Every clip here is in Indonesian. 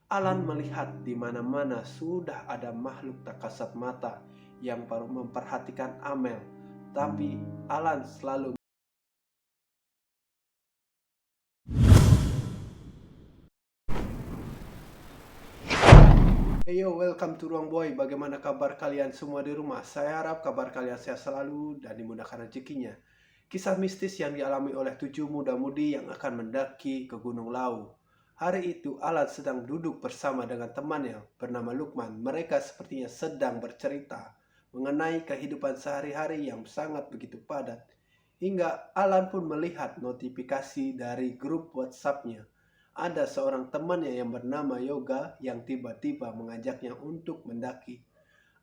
Alan melihat di mana-mana sudah ada makhluk tak kasat mata yang baru memperhatikan Amel. Tapi Alan selalu Hey yo, welcome to Ruang Boy. Bagaimana kabar kalian semua di rumah? Saya harap kabar kalian sehat selalu dan dimudahkan rezekinya. Kisah mistis yang dialami oleh 7 muda-mudi yang akan mendaki ke Gunung Lau. Hari itu Alan sedang duduk bersama dengan temannya bernama Lukman. Mereka sepertinya sedang bercerita mengenai kehidupan sehari-hari yang sangat begitu padat. Hingga Alan pun melihat notifikasi dari grup WhatsApp-nya. Ada seorang temannya yang bernama Yoga yang tiba-tiba mengajaknya untuk mendaki.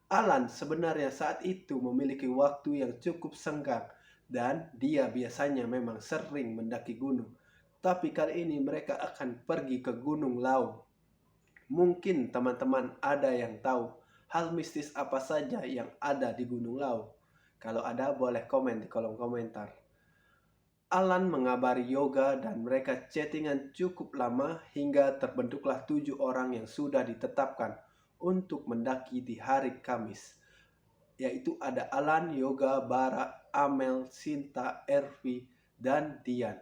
Alan sebenarnya saat itu memiliki waktu yang cukup senggang dan dia biasanya memang sering mendaki gunung. Tapi kali ini mereka akan pergi ke Gunung Lau. Mungkin teman-teman ada yang tahu hal mistis apa saja yang ada di Gunung Lau. Kalau ada boleh komen di kolom komentar. Alan mengabari Yoga dan mereka chattingan cukup lama hingga terbentuklah 7 orang yang sudah ditetapkan untuk mendaki di hari Kamis. Yaitu ada Alan, Yoga, Bara, Amel, Sinta, Ervi, dan Dian.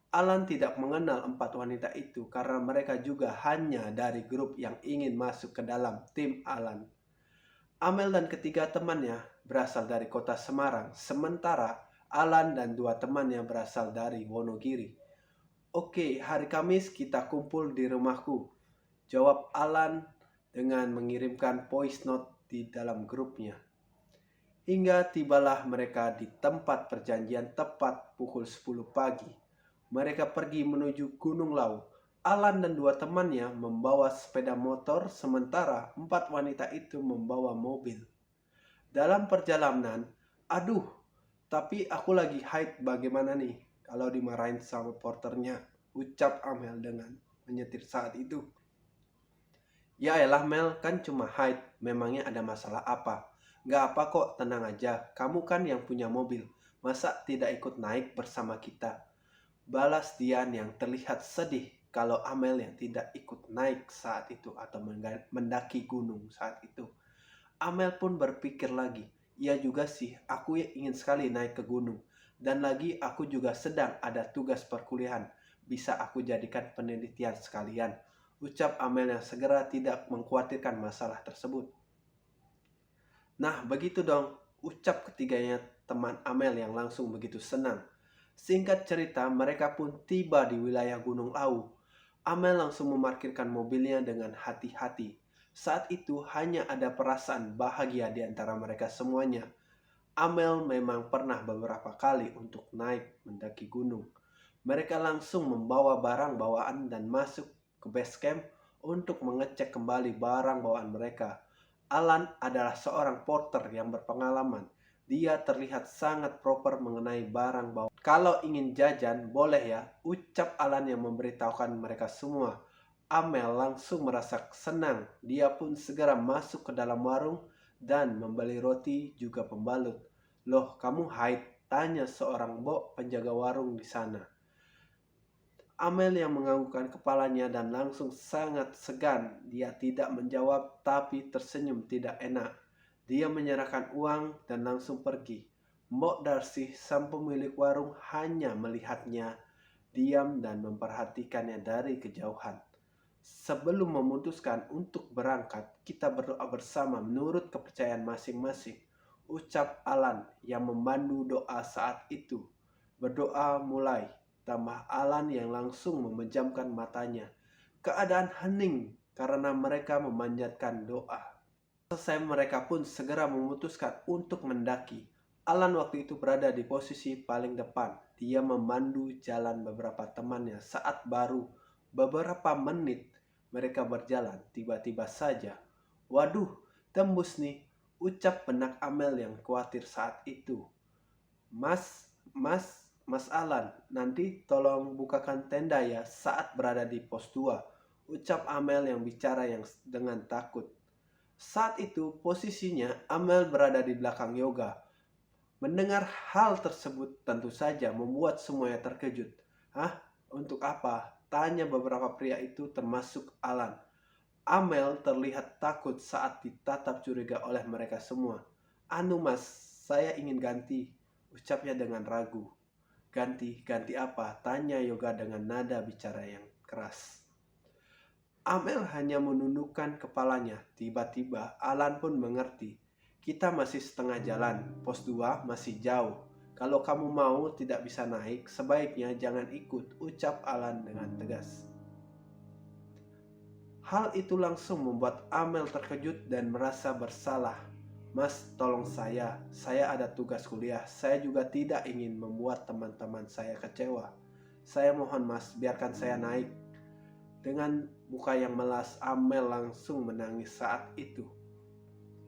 Alan tidak mengenal 4 wanita itu karena mereka juga hanya dari grup yang ingin masuk ke dalam tim Alan. Amel dan ketiga temannya berasal dari kota Semarang, sementara Alan dan 2 temannya berasal dari Wonogiri. Oke, hari Kamis kita kumpul di rumahku, jawab Alan dengan mengirimkan voice note di dalam grupnya. Hingga tibalah mereka di tempat perjanjian tepat pukul 10 pagi. Mereka pergi menuju Gunung Lau. Alan dan 2 temannya membawa sepeda motor, sementara 4 wanita itu membawa mobil. Dalam perjalanan, aduh, tapi aku lagi haid bagaimana nih kalau dimarahin sama porternya, ucap Amel dengan menyetir saat itu. Ya elah Mel, kan cuma haid, memangnya ada masalah apa? Gak apa kok, tenang aja, kamu kan yang punya mobil, masa tidak ikut naik bersama kita? Balas Dian yang terlihat sedih kalau Amel yang tidak ikut naik saat itu atau mendaki gunung saat itu. Amel pun berpikir lagi, iya juga sih, aku ingin sekali naik ke gunung. Dan lagi aku juga sedang ada tugas perkuliahan, bisa aku jadikan penelitian sekalian. Ucap Amel yang segera tidak mengkhawatirkan masalah tersebut. Nah begitu dong, ucap ketiganya teman Amel yang langsung begitu senang. Singkat cerita, mereka pun tiba di wilayah Gunung Au. Amel langsung memarkirkan mobilnya dengan hati-hati. Saat itu hanya ada perasaan bahagia di antara mereka semuanya. Amel memang pernah beberapa kali untuk naik mendaki gunung. Mereka langsung membawa barang bawaan dan masuk ke base camp untuk mengecek kembali barang bawaan mereka. Alan adalah seorang porter yang berpengalaman. Dia terlihat sangat proper mengenai barang bawaan. Kalau ingin jajan, boleh ya, ucap Alan yang memberitahukan mereka semua. Amel langsung merasa senang. Dia pun segera masuk ke dalam warung dan membeli roti juga pembalut. Loh, kamu haid? Tanya seorang mbok penjaga warung di sana. Amel yang menganggukkan kepalanya dan langsung sangat segan. Dia tidak menjawab tapi tersenyum tidak enak. Dia menyerahkan uang dan langsung pergi. Mbok Darcy, sang pemilik warung, hanya melihatnya diam dan memperhatikannya dari kejauhan. Sebelum memutuskan untuk berangkat, kita berdoa bersama menurut kepercayaan masing-masing, ucap Alan yang memandu doa saat itu. Berdoa mulai, tambah Alan yang langsung memejamkan matanya. Keadaan hening karena mereka memanjatkan doa. Selesai mereka pun segera memutuskan untuk mendaki. Alan waktu itu berada di posisi paling depan. Dia memandu jalan beberapa temannya saat baru beberapa menit mereka berjalan. Tiba-tiba saja, waduh, tembus nih, ucap benak Amel yang khawatir saat itu. Mas Alan, nanti tolong bukakan tenda ya saat berada di pos 2, ucap Amel yang bicara dengan takut. Saat itu posisinya Amel berada di belakang Yoga. Mendengar hal tersebut tentu saja membuat semuanya terkejut. Hah? Untuk apa? Tanya beberapa pria itu termasuk Alan. Amel terlihat takut saat ditatap curiga oleh mereka semua. "Anu mas, saya ingin ganti," ucapnya dengan ragu. "Ganti? Ganti apa?" tanya Yoga dengan nada bicara yang keras. Amel hanya menundukkan kepalanya. Tiba-tiba Alan pun mengerti. "Kita masih setengah jalan, pos 2 masih jauh. Kalau kamu mau tidak bisa naik, sebaiknya jangan ikut," ucap Alan dengan tegas. Hal itu langsung membuat Amel terkejut dan merasa bersalah. "Mas, tolong saya ada tugas kuliah. Saya juga tidak ingin membuat teman-teman saya kecewa. Saya mohon mas, biarkan saya naik." Dengan muka yang melas, Amel langsung menangis saat itu.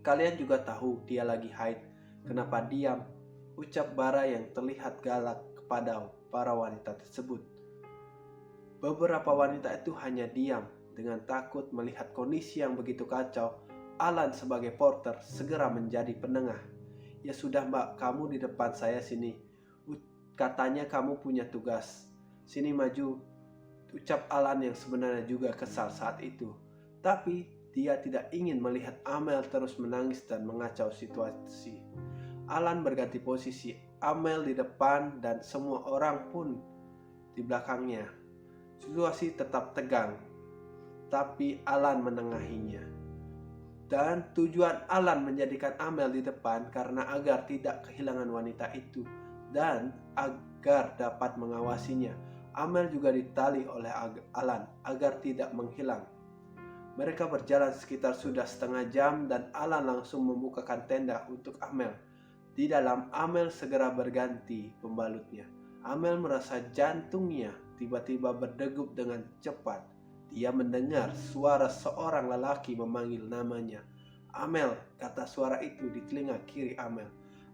"Kalian juga tahu dia lagi haid. Kenapa diam?" ucap Bara yang terlihat galak kepada para wanita tersebut. Beberapa wanita itu hanya diam. Dengan takut melihat kondisi yang begitu kacau, Alan sebagai porter segera menjadi penengah. "Ya sudah mbak, kamu di depan saya sini. Katanya kamu punya tugas. Sini maju," ucap Alan yang sebenarnya juga kesal saat itu. Tapi dia tidak ingin melihat Amel terus menangis dan mengacau situasi. Alan berganti posisi, Amel di depan dan semua orang pun di belakangnya. Situasi tetap tegang, tapi Alan menengahinya. Dan tujuan Alan menjadikan Amel di depan karena agar tidak kehilangan wanita itu dan agar dapat mengawasinya. Amel juga ditali oleh Alan agar tidak menghilang. Mereka berjalan sekitar sudah setengah jam dan Alan langsung membukakan tenda untuk Amel. Di dalam, Amel segera berganti pembalutnya. Amel merasa jantungnya tiba-tiba berdegup dengan cepat. Dia mendengar suara seorang lelaki memanggil namanya. "Amel," kata suara itu di telinga kiri Amel.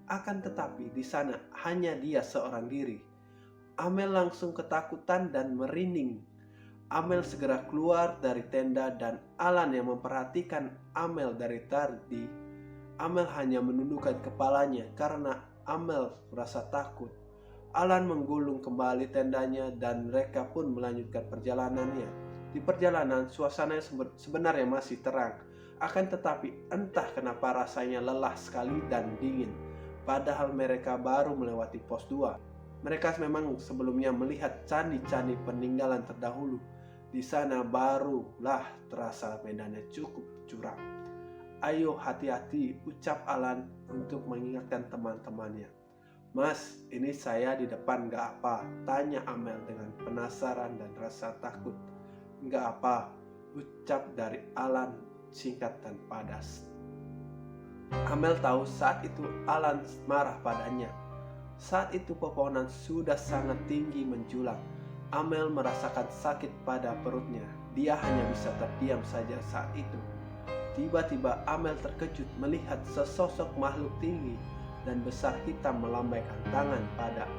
Akan tetapi di sana hanya dia seorang diri. Amel langsung ketakutan dan merinding. Amel segera keluar dari tenda dan Alan yang memperhatikan Amel dari tadi. Amel hanya menundukkan kepalanya karena Amel merasa takut. Alan menggulung kembali tendanya dan mereka pun melanjutkan perjalanannya. Di perjalanan, suasana sebenarnya masih terang. Akan tetapi entah kenapa rasanya lelah sekali dan dingin. Padahal mereka baru melewati pos 2. Mereka memang sebelumnya melihat candi-candi peninggalan terdahulu. Di sana barulah terasa medannya cukup curam. "Ayo hati-hati," ucap Alan untuk mengingatkan teman-temannya. "Mas, ini saya di depan gak apa?" tanya Amel dengan penasaran dan rasa takut. "Gak apa," ucap dari Alan singkat dan padas. Amel tahu saat itu Alan marah padanya. Saat itu pepohonan sudah sangat tinggi menjulang. Amel merasakan sakit pada perutnya. Dia hanya bisa terdiam saja saat itu. Tiba-tiba Amel terkejut melihat sesosok makhluk tinggi dan besar hitam melambaikan tangan padanya.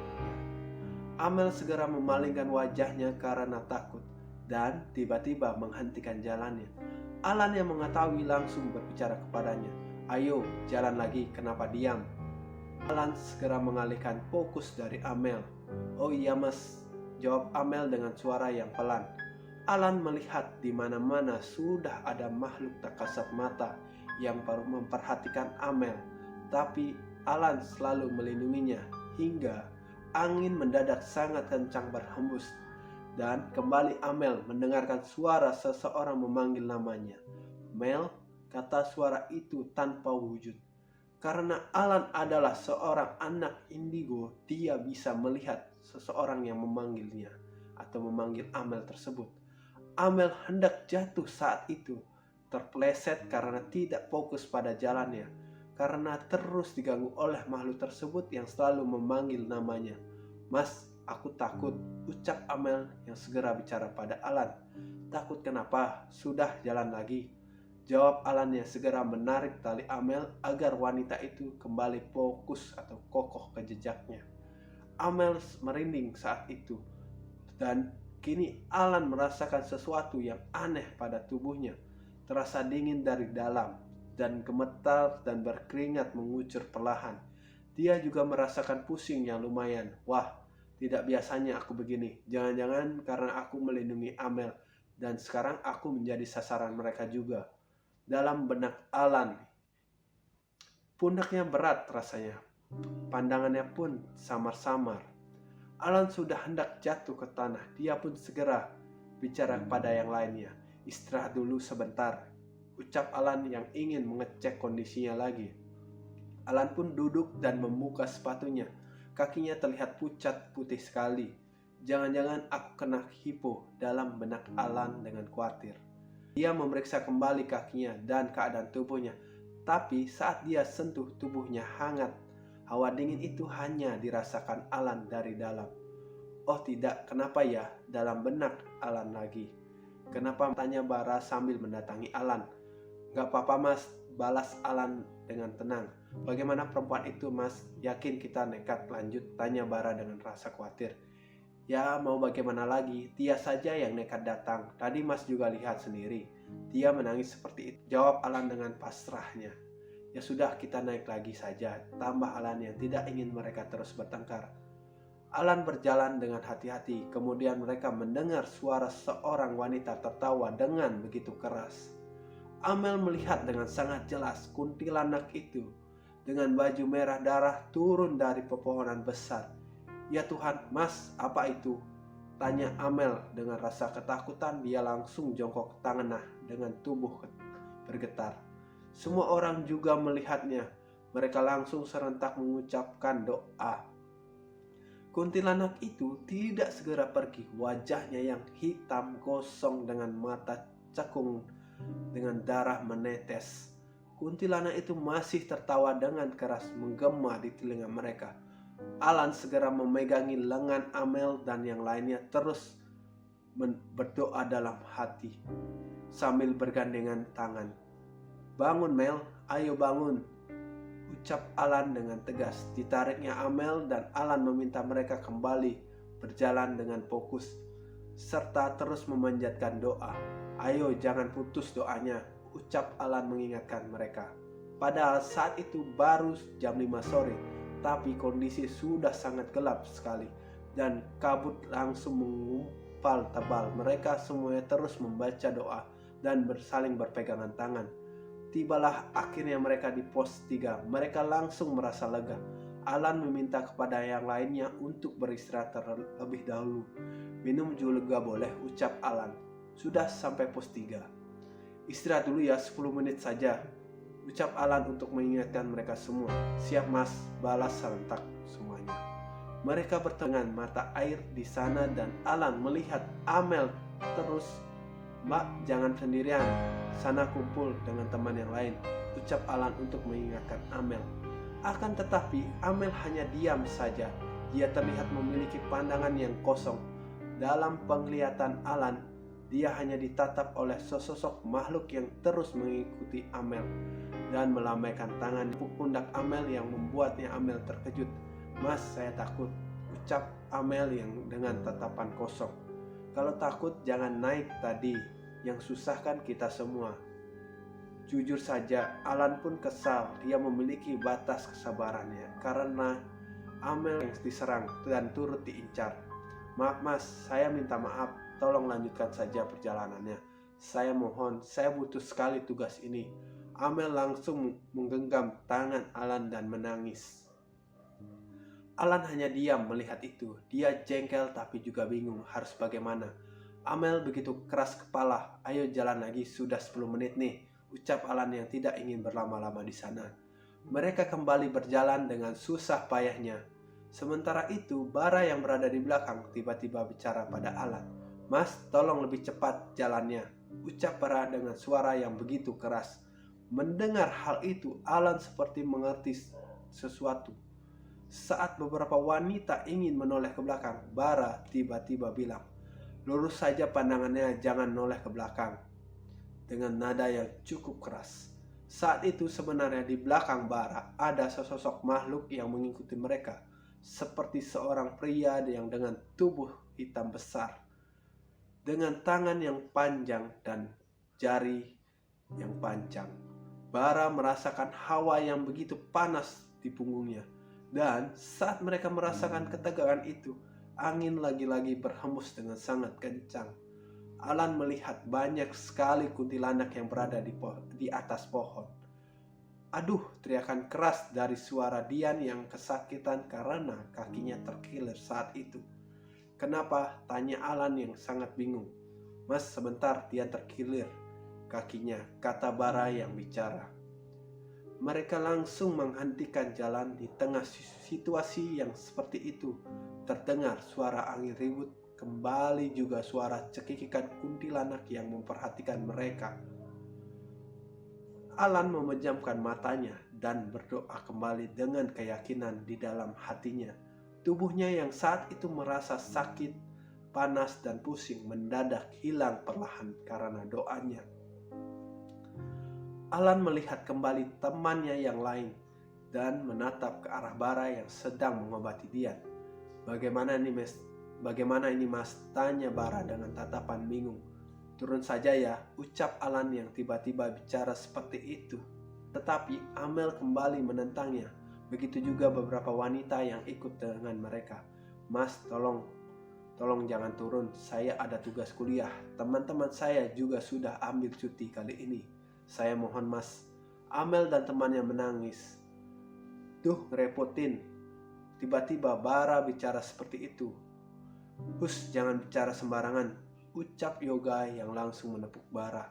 Amel segera memalingkan wajahnya karena takut dan tiba-tiba menghentikan jalannya. Alan yang mengetahui langsung berbicara kepadanya. "Ayo, jalan lagi, kenapa diam?" Alan segera mengalihkan fokus dari Amel. "Oh iya mas," jawab Amel dengan suara yang pelan. Alan melihat di mana-mana sudah ada makhluk tak kasat mata yang baru memperhatikan Amel. Tapi Alan selalu melindunginya hingga angin mendadak sangat kencang berhembus. Dan kembali Amel mendengarkan suara seseorang memanggil namanya. "Mel," kata suara itu tanpa wujud. Karena Alan adalah seorang anak indigo, dia bisa melihat seseorang yang memanggilnya atau memanggil Amel tersebut. Amel hendak jatuh saat itu, terpeleset karena tidak fokus pada jalannya, karena terus diganggu oleh makhluk tersebut yang selalu memanggil namanya. "Mas, aku takut," ucap Amel yang segera bicara pada Alan. "Takut kenapa? Sudah, jalan lagi," jawab Alan yang segera menarik tali Amel agar wanita itu kembali fokus atau kokoh ke jejaknya. Amel merinding saat itu dan kini Alan merasakan sesuatu yang aneh pada tubuhnya. Terasa dingin dari dalam dan gemetar dan berkeringat mengucur perlahan. Dia juga merasakan pusing yang lumayan. "Wah, tidak biasanya aku begini. Jangan-jangan karena aku melindungi Amel. dan sekarang aku menjadi sasaran mereka juga. Dalam benak Alan, pundaknya berat rasanya, pandangannya pun samar-samar. Alan sudah hendak jatuh ke tanah, dia pun segera bicara kepada yang lainnya. Istirahat dulu sebentar, ucap Alan yang ingin mengecek kondisinya lagi. Alan pun duduk dan membuka sepatunya. Kakinya terlihat pucat putih sekali. Jangan-jangan aku kena hipo, dalam benak Alan dengan khawatir. Dia memeriksa kembali kakinya dan keadaan tubuhnya. Tapi saat dia sentuh, tubuhnya hangat. Hawa dingin itu hanya dirasakan Alan dari dalam. Oh tidak, kenapa ya? Dalam benak Alan lagi. Kenapa, tanya Bara sambil mendatangi Alan. Gak apa-apa mas, balas Alan dengan tenang. Bagaimana perempuan itu mas? Yakin kita nekat? Lanjut tanya Bara dengan rasa khawatir. Ya mau bagaimana lagi, dia saja yang nekat datang. Tadi mas juga lihat sendiri, dia menangis seperti itu, jawab Alan dengan pasrahnya. Ya sudah, kita naik lagi saja, tambah Alan yang tidak ingin mereka terus bertengkar. Alan berjalan dengan hati-hati, kemudian mereka mendengar suara seorang wanita tertawa dengan begitu keras. Amel melihat dengan sangat jelas kuntilanak itu dengan baju merah darah turun dari pepohonan besar. Ya Tuhan, mas, apa itu? Tanya Amel dengan rasa ketakutan. Dia langsung jongkok ke tanah dengan tubuh bergetar. Semua orang juga melihatnya. Mereka langsung serentak mengucapkan doa. Kuntilanak itu tidak segera pergi. Wajahnya yang hitam gosong dengan mata cekung dengan darah menetes. Kuntilanak itu masih tertawa dengan keras menggema di telinga mereka. Alan segera memegangi lengan Amel dan yang lainnya terus berdoa dalam hati sambil bergandengan tangan. Bangun Mel, ayo bangun, ucap Alan dengan tegas. Ditariknya Amel dan Alan meminta mereka kembali berjalan dengan fokus serta terus memanjatkan doa. Ayo jangan putus doanya, ucap Alan mengingatkan mereka. Padahal saat itu baru jam 5 sore. Tapi kondisi sudah sangat gelap sekali dan kabut langsung mengumpal tebal. Mereka semuanya terus membaca doa dan saling berpegangan tangan. Tibalah akhirnya mereka di pos 3. Mereka langsung merasa lega. Alan meminta kepada yang lainnya untuk beristirahat terlebih dahulu. Minum juga boleh, ucap Alan. Sudah sampai pos 3. Istirahat dulu ya, 10 menit saja, ucap Alan untuk mengingatkan mereka semua. Siap mas, balas serentak semuanya. Mereka bertemu dengan mata air di sana dan Alan melihat Amel terus. Mbak, jangan sendirian, sana kumpul dengan teman yang lain, ucap Alan untuk mengingatkan Amel. Akan tetapi Amel hanya diam saja. Dia terlihat memiliki pandangan yang kosong. Dalam penglihatan Alan, dia hanya ditatap oleh sesosok makhluk yang terus mengikuti Amel dan melambaikan tangan di pundak Amel yang membuatnya Amel terkejut. Mas, saya takut, ucap Amel yang dengan tatapan kosong. Kalau takut jangan naik tadi, yang susah kan kita semua. Jujur saja, Alan pun kesal. Dia memiliki batas kesabarannya karena Amel yang diserang dan turut diincar. Maaf mas, saya minta maaf, tolong lanjutkan saja perjalanannya. Saya mohon, saya butuh sekali tugas ini. Amel langsung menggenggam tangan Alan dan menangis. Alan hanya diam melihat itu. Dia jengkel tapi juga bingung harus bagaimana. Amel begitu keras kepala. Ayo jalan lagi, sudah 10 menit nih, ucap Alan yang tidak ingin berlama-lama di sana. Mereka kembali berjalan dengan susah payahnya. Sementara itu, Bara yang berada di belakang tiba-tiba bicara pada Alan. Mas, tolong lebih cepat jalannya, ucap Bara dengan suara yang begitu keras. Mendengar hal itu, Alan seperti mengerti sesuatu. Saat beberapa wanita ingin menoleh ke belakang, Bara tiba-tiba bilang, lurus saja pandangannya, jangan noleh ke belakang, dengan nada yang cukup keras. Saat itu sebenarnya di belakang Bara ada sesosok makhluk yang mengikuti mereka, seperti seorang pria yang dengan tubuh hitam besar, dengan tangan yang panjang dan jari yang panjang. Bara merasakan hawa yang begitu panas di punggungnya, dan saat mereka merasakan ketegangan itu, angin lagi-lagi berhembus dengan sangat kencang. Alan melihat banyak sekali kuntilanak yang berada di atas pohon. Aduh, teriakan keras dari suara Dian yang kesakitan karena kakinya terkilir saat itu. Kenapa? Tanya Alan yang sangat bingung. Mas, sebentar, Dian terkilir kakinya, kata Bara yang bicara. Mereka langsung menghentikan jalan. Di tengah situasi yang seperti itu, terdengar suara angin ribut. Kembali juga suara cekikikan kuntilanak yang memperhatikan mereka. Alan memejamkan matanya dan berdoa kembali dengan keyakinan di dalam hatinya. Tubuhnya yang saat itu merasa sakit, panas dan pusing mendadak hilang perlahan karena doanya. Alan melihat kembali temannya yang lain dan menatap ke arah Bara yang sedang mengobati Dian. Bagaimana ini mas? Tanya Bara dengan tatapan bingung. Turun saja ya, ucap Alan yang tiba-tiba bicara seperti itu. Tetapi Amel kembali menentangnya. Begitu juga beberapa wanita yang ikut dengan mereka. Mas, tolong jangan turun, saya ada tugas kuliah. Teman-teman saya juga sudah ambil cuti kali ini. Saya mohon mas. Amel dan temannya menangis. Duh, ngerepotin. Tiba-tiba Bara bicara seperti itu. Hus, jangan bicara sembarangan, ucap Yoga yang langsung menepuk Bara.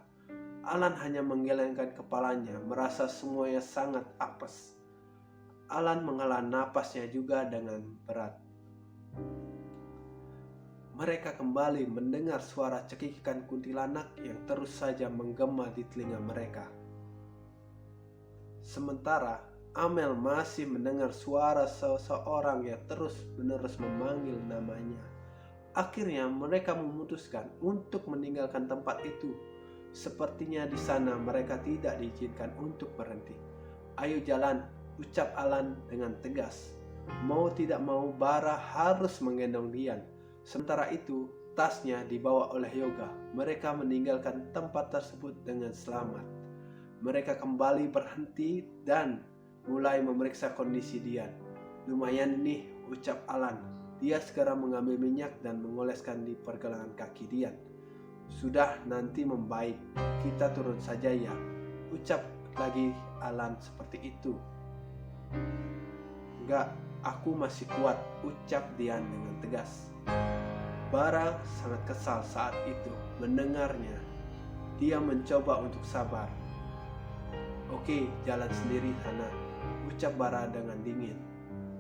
Alan hanya menggelengkan kepalanya, merasa semuanya sangat apes. Alan menghela napasnya juga dengan berat. Mereka kembali mendengar suara cekikikan kuntilanak yang terus saja menggema di telinga mereka. Sementara Amel masih mendengar suara seseorang yang terus-menerus memanggil namanya. Akhirnya mereka memutuskan untuk meninggalkan tempat itu. Sepertinya di sana mereka tidak diizinkan untuk berhenti. Ayo jalan, ucap Alan dengan tegas. Mau tidak mau Bara harus menggendong Dian. Sementara itu, tasnya dibawa oleh Yoga. Mereka meninggalkan tempat tersebut dengan selamat. Mereka kembali berhenti dan mulai memeriksa kondisi Dian. Lumayan nih, ucap Alan. Dia segera mengambil minyak dan mengoleskan di pergelangan kaki Dian. Sudah, nanti membaik. Kita turun saja ya, ucap lagi Alan seperti itu. Enggak, aku masih kuat, ucap Dian dengan tegas. Bara sangat kesal saat itu mendengarnya. Dia mencoba untuk sabar. Oke, jalan sendiri sana, ucap Bara dengan dingin.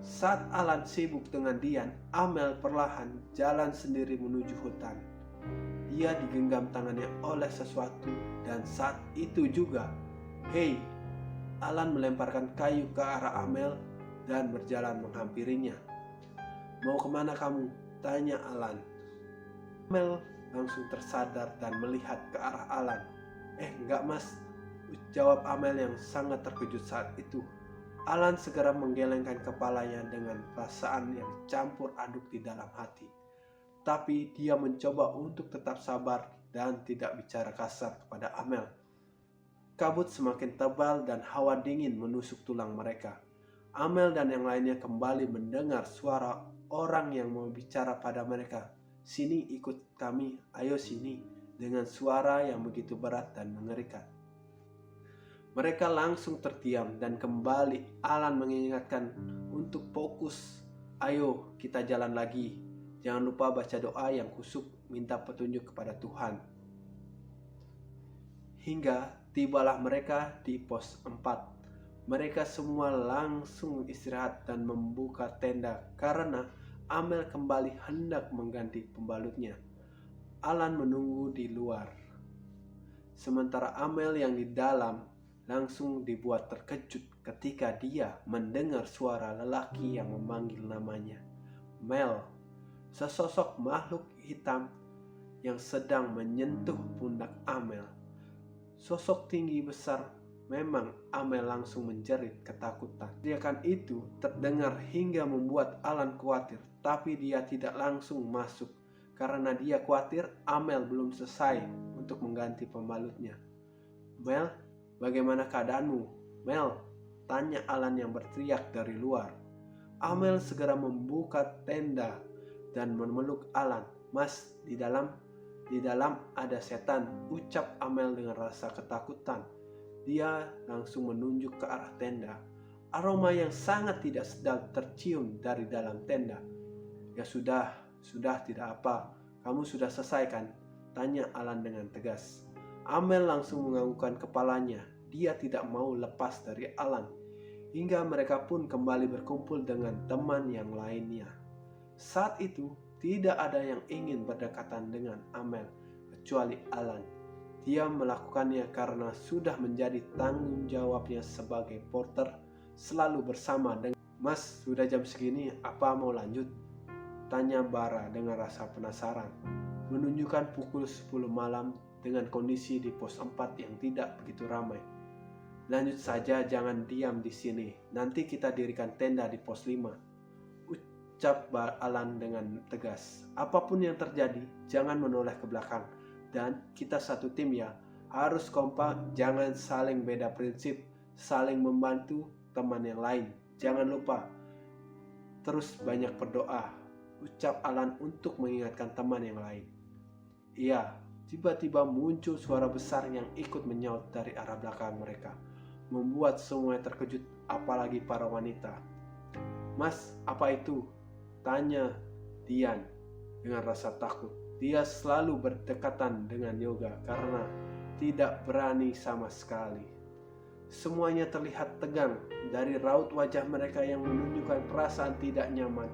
Saat Alan sibuk dengan Dian, Amel perlahan jalan sendiri menuju hutan. Dia digenggam tangannya oleh sesuatu dan saat itu juga, hei, Alan melemparkan kayu ke arah Amel dan berjalan menghampirinya. Mau kemana kamu? Tanya Alan. Amel langsung tersadar dan melihat ke arah Alan. Enggak mas, jawab Amel yang sangat terkejut saat itu. Alan segera menggelengkan kepalanya dengan perasaan yang campur aduk di dalam hati. Tapi dia mencoba untuk tetap sabar dan tidak bicara kasar kepada Amel. Kabut semakin tebal dan hawa dingin menusuk tulang mereka. Amel dan yang lainnya kembali mendengar suara orang yang mau bicara pada mereka. Sini, ikut kami, ayo sini, dengan suara yang begitu berat dan mengerikan. Mereka langsung terdiam dan kembali Alan mengingatkan untuk fokus. Ayo kita jalan lagi. Jangan lupa baca doa yang khusyuk, minta petunjuk kepada Tuhan. Hingga tibalah mereka di pos 4. Mereka semua langsung istirahat dan membuka tenda karena Amel kembali hendak mengganti pembalutnya. Alan menunggu di luar. Sementara Amel yang di dalam langsung dibuat terkejut ketika dia mendengar suara lelaki yang memanggil namanya. Mel, sesosok makhluk hitam yang sedang menyentuh pundak Amel. Sosok tinggi besar. Memang Amel langsung menjerit ketakutan. Teriakan itu terdengar hingga membuat Alan khawatir, tapi dia tidak langsung masuk karena dia khawatir Amel belum selesai untuk mengganti pembalutnya. Mel, bagaimana keadaanmu? Mel, tanya Alan yang berteriak dari luar. Amel segera membuka tenda dan memeluk Alan. Mas, di dalam? Di dalam ada setan, ucap Amel dengan rasa ketakutan. Dia langsung menunjuk ke arah tenda. Aroma yang sangat tidak sedap tercium dari dalam tenda. Ya sudah tidak apa. Kamu sudah selesai kan? Tanya Alan dengan tegas. Amel langsung menganggukkan kepalanya. Dia tidak mau lepas dari Alan. Hingga mereka pun kembali berkumpul dengan teman yang lainnya. Saat itu, tidak ada yang ingin berdekatan dengan Amel, kecuali Alan. Dia melakukannya karena sudah menjadi tanggung jawabnya sebagai porter, selalu bersama dengan Mas, sudah jam segini, apa mau lanjut? Tanya Bara dengan rasa penasaran. Menunjukkan pukul 10 malam dengan kondisi di pos 4 yang tidak begitu ramai. Lanjut saja, jangan diam di sini. Nanti kita dirikan tenda di pos 5. Ucap Alan dengan tegas. Apapun yang terjadi, jangan menoleh ke belakang. Dan kita satu tim ya. Harus kompak, jangan saling beda prinsip, saling membantu teman yang lain. Jangan lupa, terus banyak berdoa. Ucap Alan untuk mengingatkan teman yang lain. Iya, tiba-tiba muncul suara besar yang ikut menyaut dari arah belakang mereka, membuat semuanya terkejut, apalagi para wanita. Mas, apa itu? Tanya Dian dengan rasa takut. Dia selalu berdekatan dengan Yoga karena tidak berani sama sekali. Semuanya terlihat tegang dari raut wajah mereka yang menunjukkan perasaan tidak nyaman.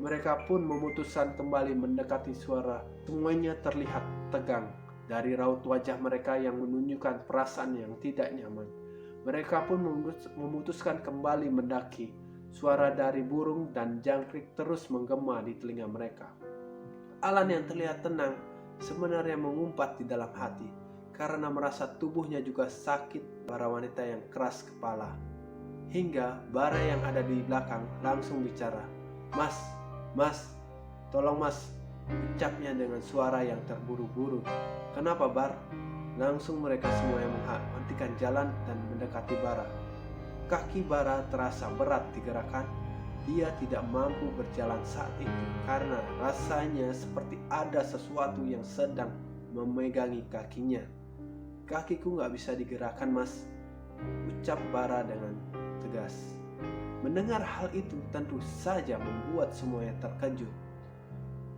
Mereka pun memutuskan kembali mendekati suara. Semuanya terlihat tegang dari raut wajah mereka yang menunjukkan perasaan yang tidak nyaman. Mereka pun memutuskan kembali mendaki. Suara dari burung dan jangkrik terus menggema di telinga mereka. Alan yang terlihat tenang sebenarnya mengumpat di dalam hati karena merasa tubuhnya juga sakit. Para wanita yang keras kepala. Hingga Bara yang ada di belakang langsung bicara. Mas, tolong mas, ucapnya dengan suara yang terburu-buru. Kenapa Bar? Langsung mereka semua yang menghentikan jalan dan mendekati Bara. Kaki Bara terasa berat digerakkan. Dia tidak mampu berjalan saat itu karena rasanya seperti ada sesuatu yang sedang memegangi kakinya. Kakiku gak bisa digerakkan mas, ucap Bara dengan tegas. Mendengar hal itu tentu saja membuat semuanya terkejut.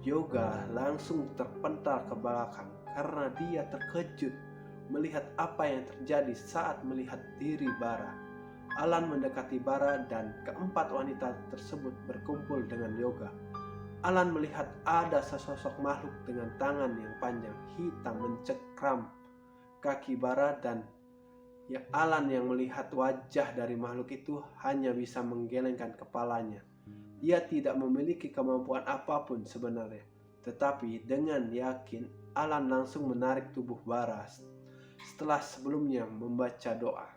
Yoga langsung terpental ke belakang karena dia terkejut melihat apa yang terjadi saat melihat diri Bara. Alan mendekati Bara dan keempat wanita tersebut berkumpul dengan Yoga. Alan melihat ada sesosok makhluk dengan tangan yang panjang hitam mencekram kaki Bara dan Alan yang melihat wajah dari makhluk itu hanya bisa menggelengkan kepalanya. Dia tidak memiliki kemampuan apapun sebenarnya, tetapi dengan yakin Alan langsung menarik tubuh Bara setelah sebelumnya membaca doa.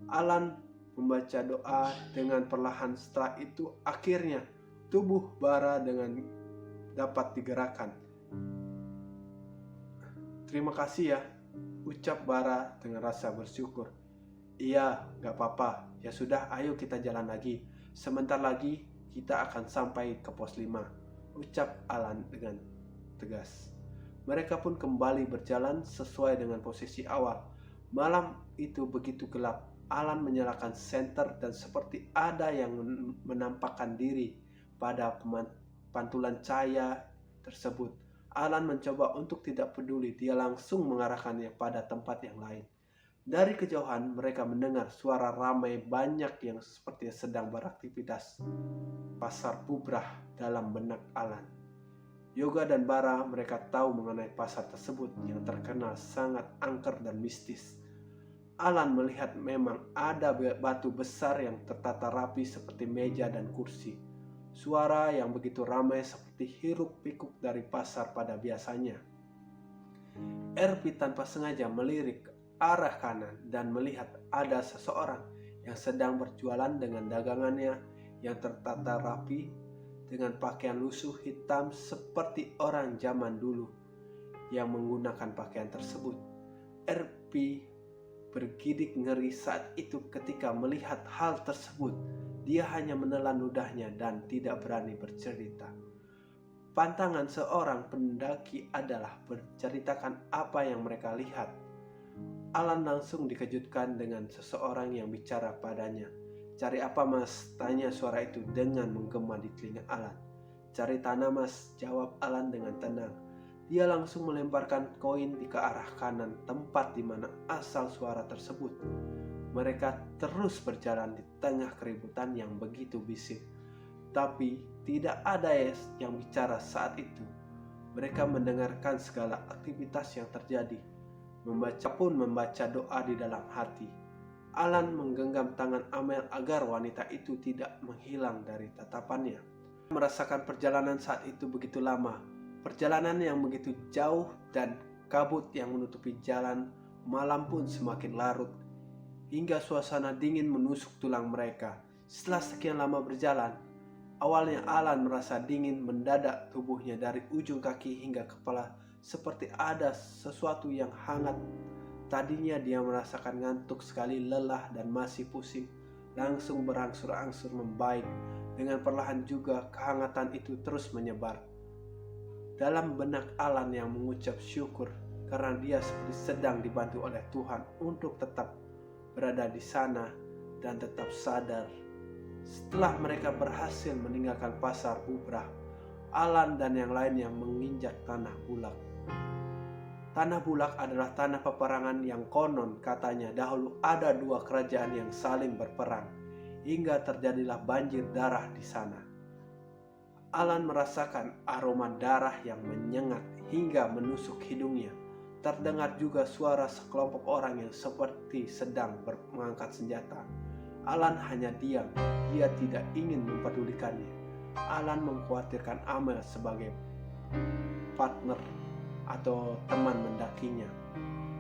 Alan membaca doa dengan perlahan. Setelah itu akhirnya tubuh Bara dengan dapat digerakkan. Terima kasih ya, ucap Bara dengan rasa bersyukur. Iya, gak apa-apa. Ya sudah, ayo kita jalan lagi. Sebentar lagi kita akan sampai ke pos 5, ucap Alan dengan tegas. Mereka pun kembali berjalan sesuai dengan posisi awal. Malam itu begitu gelap. Alan menyalakan senter dan seperti ada yang menampakkan diri pada pantulan cahaya tersebut. Alan mencoba untuk tidak peduli. Dia langsung mengarahkannya pada tempat yang lain. Dari kejauhan mereka mendengar suara ramai banyak yang seperti sedang beraktivitas. Pasar bubrah dalam benak Alan. Yoga dan Bara mereka tahu mengenai pasar tersebut yang terkenal sangat angker dan mistis. Alan melihat memang ada batu besar yang tertata rapi seperti meja dan kursi. Suara yang begitu ramai seperti hiruk pikuk dari pasar pada biasanya. RP tanpa sengaja melirik ke arah kanan dan melihat ada seseorang yang sedang berjualan dengan dagangannya yang tertata rapi dengan pakaian lusuh hitam seperti orang zaman dulu yang menggunakan pakaian tersebut. RP bergidik ngeri saat itu ketika melihat hal tersebut. Dia hanya menelan ludahnya dan tidak berani bercerita. Pantangan seorang pendaki adalah menceritakan apa yang mereka lihat. Alan langsung dikejutkan dengan seseorang yang bicara padanya. "Cari apa, Mas?" tanya suara itu dengan menggema di telinga Alan. "Cari tanah, Mas," jawab Alan dengan tenang. Dia langsung melemparkan koin ke arah kanan, tempat di mana asal suara tersebut. Mereka terus berjalan di tengah keributan yang begitu bising. Tapi tidak ada yang bicara saat itu. Mereka mendengarkan segala aktivitas yang terjadi. Membaca doa di dalam hati. Alan menggenggam tangan Amel agar wanita itu tidak menghilang dari tatapannya. Merasakan perjalanan saat itu begitu lama. Perjalanan yang begitu jauh dan kabut yang menutupi jalan. Malam pun semakin larut, hingga suasana dingin menusuk tulang mereka. Setelah sekian lama berjalan, awalnya Alan merasa dingin mendadak tubuhnya dari ujung kaki hingga kepala, seperti ada sesuatu yang hangat. Tadinya dia merasakan ngantuk sekali, lelah dan masih pusing, langsung berangsur-angsur membaik. Dengan perlahan juga kehangatan itu terus menyebar. Dalam benak Alan yang mengucap syukur karena dia seperti sedang dibantu oleh Tuhan untuk tetap berada di sana dan tetap sadar. Setelah mereka berhasil meninggalkan pasar Bubrah, Alan dan yang lainnya menginjak tanah Bulak. Tanah Bulak adalah tanah peperangan yang konon katanya dahulu ada dua kerajaan yang saling berperang, hingga terjadilah banjir darah di sana. Alan merasakan aroma darah yang menyengat hingga menusuk hidungnya. Terdengar juga suara sekelompok orang yang seperti sedang mengangkat senjata. Alan hanya diam, dia tidak ingin mempedulikannya. Alan mengkhawatirkan Amel sebagai partner atau teman mendakinya.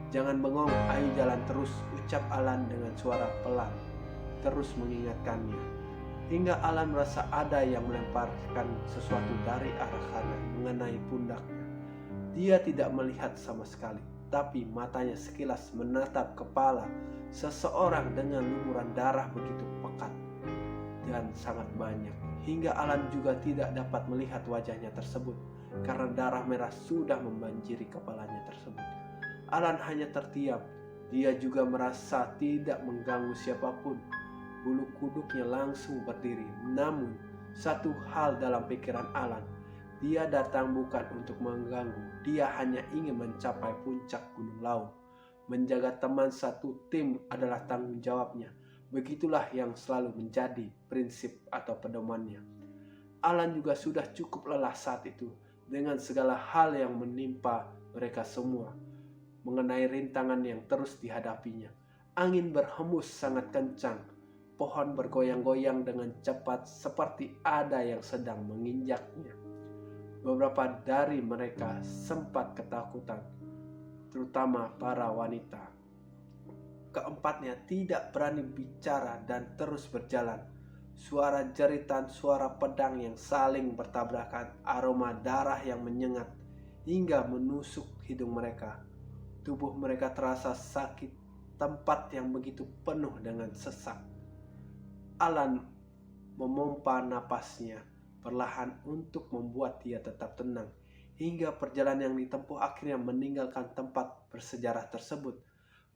"Jangan bengong, ayo jalan terus," ucap Alan dengan suara pelan, terus mengingatkannya. Hingga Alan merasa ada yang melemparkan sesuatu dari arah kanan mengenai pundaknya. Dia tidak melihat sama sekali, tapi matanya sekilas menatap kepala seseorang dengan lumuran darah begitu pekat dan sangat banyak, hingga Alan juga tidak dapat melihat wajahnya tersebut karena darah merah sudah membanjiri kepalanya tersebut. Alan hanya terdiam. Dia juga merasa tidak mengganggu siapapun. Bulu kuduknya langsung berdiri. Namun satu hal dalam pikiran Alan, dia datang bukan untuk mengganggu. Dia hanya ingin mencapai puncak Gunung Lawu. Menjaga teman satu tim adalah tanggung jawabnya. Begitulah yang selalu menjadi prinsip atau pedomannya. Alan juga sudah cukup lelah saat itu dengan segala hal yang menimpa mereka semua, mengenai rintangan yang terus dihadapinya. Angin berhembus sangat kencang. Pohon bergoyang-goyang dengan cepat seperti ada yang sedang menginjaknya. Beberapa dari mereka sempat ketakutan, terutama para wanita. Keempatnya tidak berani bicara dan terus berjalan. Suara jeritan, suara pedang yang saling bertabrakan, aroma darah yang menyengat hingga menusuk hidung mereka. Tubuh mereka terasa sakit, tempat yang begitu penuh dengan sesak. Alan memompa napasnya perlahan untuk membuat dia tetap tenang, hingga perjalanan yang ditempuh akhirnya meninggalkan tempat bersejarah tersebut.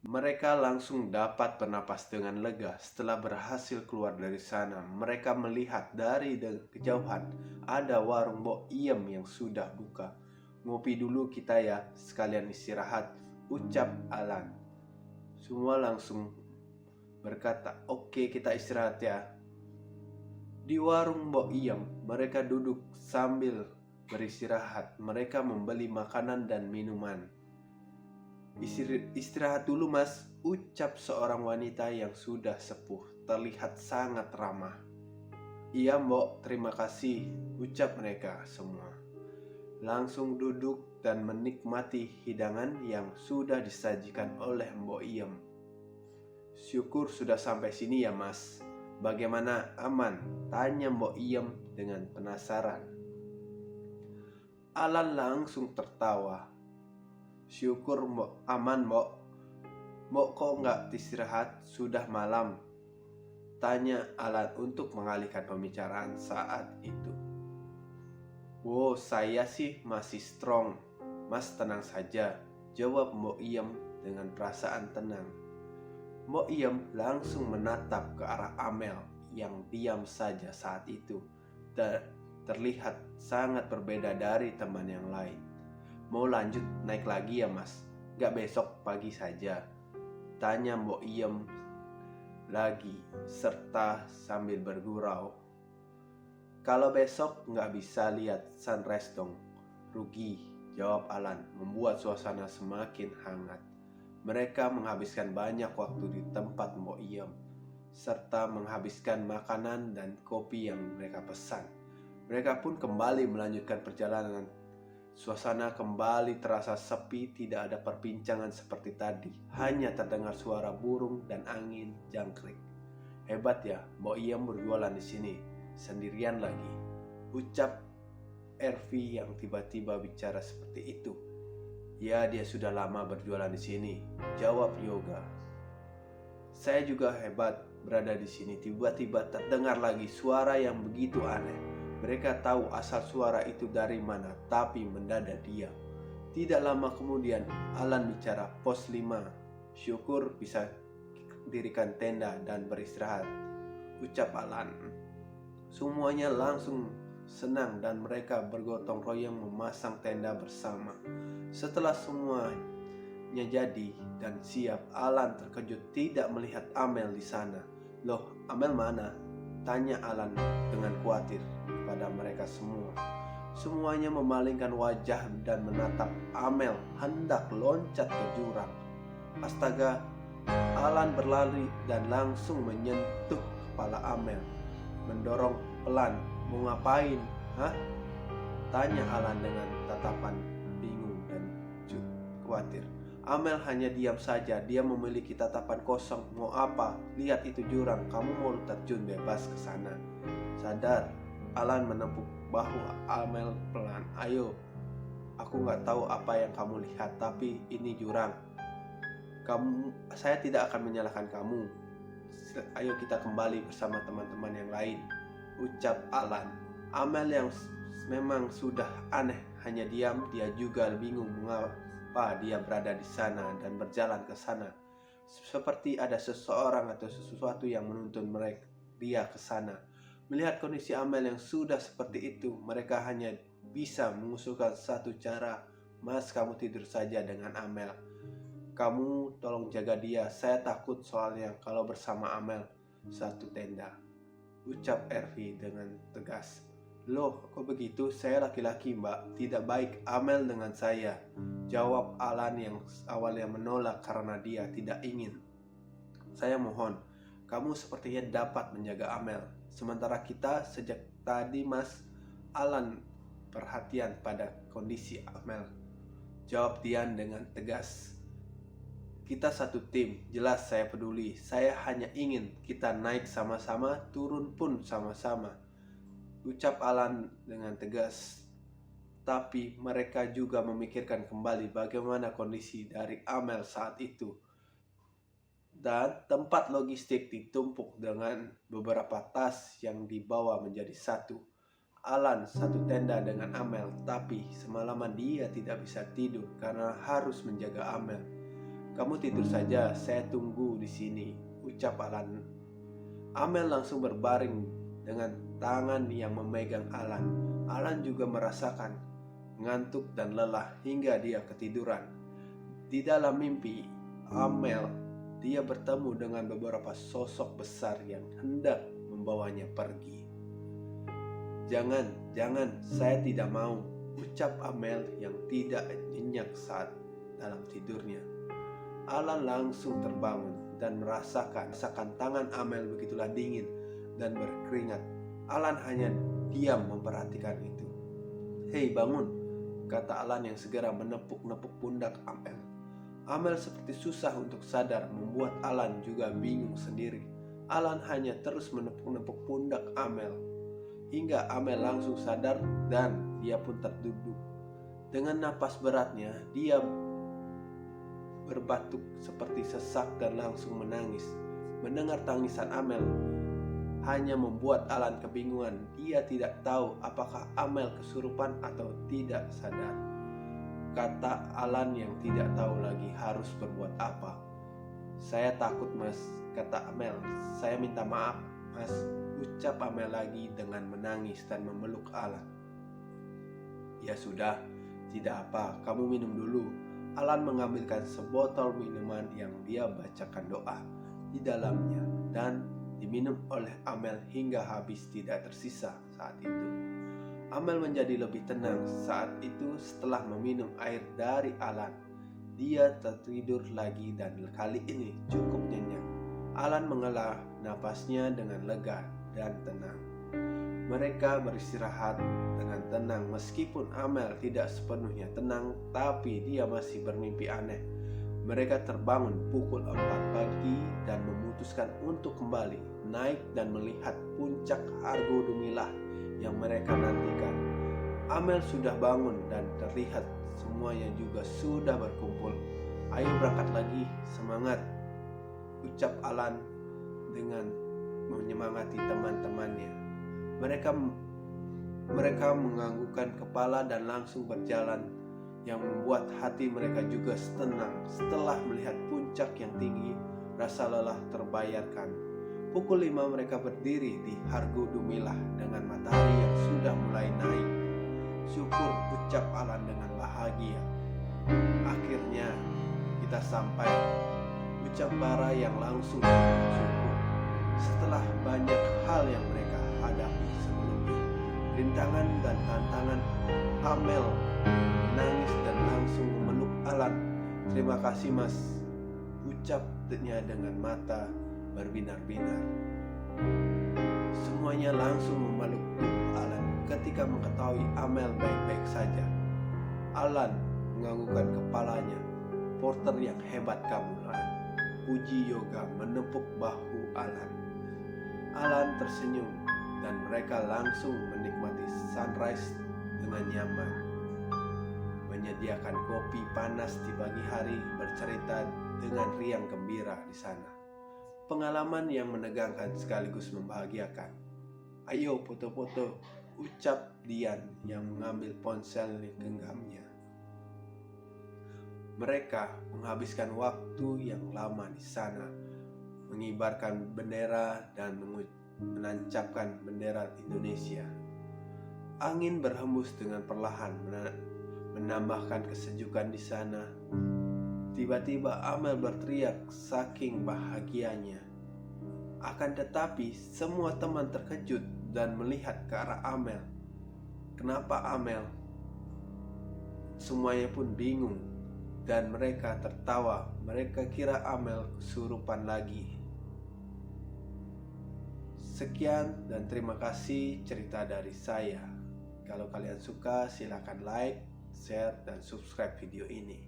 Mereka langsung dapat bernapas dengan lega. Setelah berhasil keluar dari sana, mereka melihat dari kejauhan ada warung Mbok Iem yang sudah buka. "Ngopi dulu kita ya, sekalian istirahat," ucap Alan. Semua langsung berkata, "Oke, kita istirahat ya." Di warung Mbok Iem, mereka duduk sambil beristirahat. Mereka membeli makanan dan minuman. "Istirahat dulu, Mas," ucap seorang wanita yang sudah sepuh, terlihat sangat ramah. "Iya, Mbok, terima kasih," ucap mereka semua. Langsung duduk dan menikmati hidangan yang sudah disajikan oleh Mbok Iem. "Syukur sudah sampai sini ya, Mas. Bagaimana, aman?" tanya Mbok Iem dengan penasaran. Alan langsung tertawa. "Syukur Mbok, aman Mbok. Mbok kok nggak istirahat? Sudah malam?" tanya Alan untuk mengalihkan pembicaraan saat itu. Wow, saya sih masih strong. Mas tenang saja, jawab Mbok Iem dengan perasaan tenang. Mbok Iem langsung menatap ke arah Amel yang diam saja saat itu dan terlihat sangat berbeda dari teman yang lain. Mau lanjut naik lagi ya mas? Gak besok pagi saja? Tanya Mbok Iem lagi serta sambil bergurau. Kalau besok nggak bisa lihat sunrise dong. Rugi, jawab Alan, membuat suasana semakin hangat. Mereka menghabiskan banyak waktu di tempat Mbok Iem, serta menghabiskan makanan dan kopi yang mereka pesan. Mereka pun kembali melanjutkan perjalanan. Suasana kembali terasa sepi, tidak ada perbincangan seperti tadi. Hanya terdengar suara burung dan angin jangkrik. Hebat ya, Mbok Iem berjualan di sini. Sendirian lagi, ucap Ervi yang tiba-tiba bicara seperti itu. Ya, dia sudah lama berjualan di sini, jawab Yoga. Saya juga hebat berada di sini. Tiba-tiba terdengar lagi suara yang begitu aneh. Mereka tahu asal suara itu dari mana, tapi mendadak diam. Tidak lama kemudian Alan bicara, pos 5. Syukur bisa dirikan tenda dan beristirahat, ucap Alan. Semuanya langsung senang dan mereka bergotong royong memasang tenda bersama. Setelah semuanya jadi dan siap, Alan terkejut tidak melihat Amel di sana. Loh, Amel mana? Tanya Alan dengan khawatir kepada mereka semua. Semuanya memalingkan wajah dan menatap Amel hendak loncat ke jurang. Astaga, Alan berlari dan langsung menyentuh kepala Amel. Mendorong pelan. Mau ngapain? Hah? Tanya Alan dengan tatapan bingung dan khawatir. Amel hanya diam saja. Dia memiliki tatapan kosong. Mau apa? Lihat itu jurang. Kamu mau terjun bebas ke sana. Sadar. Alan menepuk bahu Amel pelan. Ayo. Aku gak tahu apa yang kamu lihat, tapi ini jurang. Saya tidak akan menyalahkan kamu. Ayo kita kembali bersama teman-teman yang lain, ucap Alan. Amel yang memang sudah aneh hanya diam. Dia juga bingung mengapa dia berada di sana dan berjalan ke sana. Seperti ada seseorang atau sesuatu yang menuntun dia ke sana. Melihat kondisi Amel yang sudah seperti itu, mereka hanya bisa mengusulkan satu cara. Mas, kamu tidur saja dengan Amel. Kamu tolong jaga dia. Saya takut soalnya kalau bersama Amel satu tenda, ucap Ervi dengan tegas. Loh, kok begitu? Saya laki-laki mbak, tidak baik Amel dengan saya, jawab Alan yang awalnya menolak karena dia tidak ingin. Saya mohon, kamu sepertinya dapat menjaga Amel. Sementara kita sejak tadi mas. Alan perhatian pada kondisi Amel, jawab Dian dengan tegas. Kita satu tim, jelas saya peduli. Saya hanya ingin kita naik sama-sama, turun pun sama-sama, ucap Alan dengan tegas. Tapi mereka juga memikirkan kembali bagaimana kondisi dari Amel saat itu. Dan tempat logistik ditumpuk dengan beberapa tas yang dibawa menjadi satu. Alan satu tenda dengan Amel, tapi semalaman dia tidak bisa tidur karena harus menjaga Amel. Kamu tidur saja, saya tunggu di sini, ucap Alan. Amel langsung berbaring dengan tangan yang memegang Alan. Alan juga merasakan ngantuk dan lelah hingga dia ketiduran. Di dalam mimpi Amel, dia bertemu dengan beberapa sosok besar yang hendak membawanya pergi. Jangan, saya tidak mau, ucap Amel yang tidak nyenyak saat dalam tidurnya. Alan langsung terbangun dan merasakan tangan Amel begitulah dingin dan berkeringat. Alan hanya diam memperhatikan itu. Hei bangun, kata Alan yang segera menepuk-nepuk pundak Amel. Amel seperti susah untuk sadar, membuat Alan juga bingung sendiri. Alan hanya terus menepuk-nepuk pundak Amel hingga Amel langsung sadar dan dia pun terduduk. Dengan napas beratnya, dia berbatuk seperti sesak dan langsung menangis. Mendengar tangisan Amel, hanya membuat Alan kebingungan. Dia tidak tahu apakah Amel kesurupan atau tidak sadar. Kata Alan yang tidak tahu lagi harus berbuat apa. "Saya takut, Mas," kata Amel. "Saya minta maaf, Mas," ucap Amel lagi dengan menangis dan memeluk Alan. "Ya sudah, tidak apa, kamu minum dulu." Alan mengambilkan sebotol minuman yang dia bacakan doa di dalamnya dan diminum oleh Amel hingga habis, tidak tersisa saat itu. Amel menjadi lebih tenang saat itu setelah meminum air dari Alan. Dia tertidur lagi dan kali ini cukup nyenyak. Alan menghela napasnya dengan lega dan tenang. Mereka beristirahat dengan tenang meskipun Amel tidak sepenuhnya tenang, tapi dia masih bermimpi aneh. Mereka terbangun pukul 4 pagi dan memutuskan untuk kembali naik dan melihat puncak Argo Dumilah yang mereka nantikan. Amel sudah bangun dan terlihat semuanya juga sudah berkumpul. "Ayo berangkat lagi, semangat," ucap Alan dengan menyemangati teman-temannya. Mereka menganggukkan kepala dan langsung berjalan, yang membuat hati mereka juga tenang. Setelah melihat puncak yang tinggi, rasa lelah terbayarkan. Pukul 5 mereka berdiri di Argo Dumilah dengan matahari yang sudah mulai naik. "Syukur," ucap Alan dengan bahagia. "Akhirnya kita sampai," ucap Bara yang langsung syukur. Setelah banyak hal yang mereka hadapi sebelumnya, rintangan dan tantangan, Amel menangis dan langsung memeluk Alan. "Terima kasih, Mas," ucapnya dengan mata berbinar-binar. Semuanya langsung memeluk Alan ketika mengetahui Amel baik-baik saja. Alan menganggukkan kepalanya. "Porter yang hebat kamu, Alan," puji Yoga menepuk bahu Alan. Alan tersenyum dan mereka langsung menikmati sunrise dengan nyaman. Menyediakan kopi panas di pagi hari, bercerita dengan riang gembira di sana. Pengalaman yang menegangkan sekaligus membahagiakan. "Ayo foto-foto," ucap Dian yang mengambil ponsel genggamnya. Mereka menghabiskan waktu yang lama di sana, mengibarkan bendera dan menancapkan bendera Indonesia. Angin berhembus dengan perlahan, menambahkan kesejukan di sana. Tiba-tiba Amel berteriak saking bahagianya. Akan tetapi semua teman terkejut dan melihat ke arah Amel. Kenapa Amel? Semuanya pun bingung dan mereka tertawa. Mereka kira Amel kesurupan lagi. Sekian dan terima kasih cerita dari saya. Kalau kalian suka, silakan like, share, dan subscribe video ini.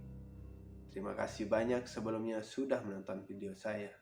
Terima kasih banyak sebelumnya sudah menonton video saya.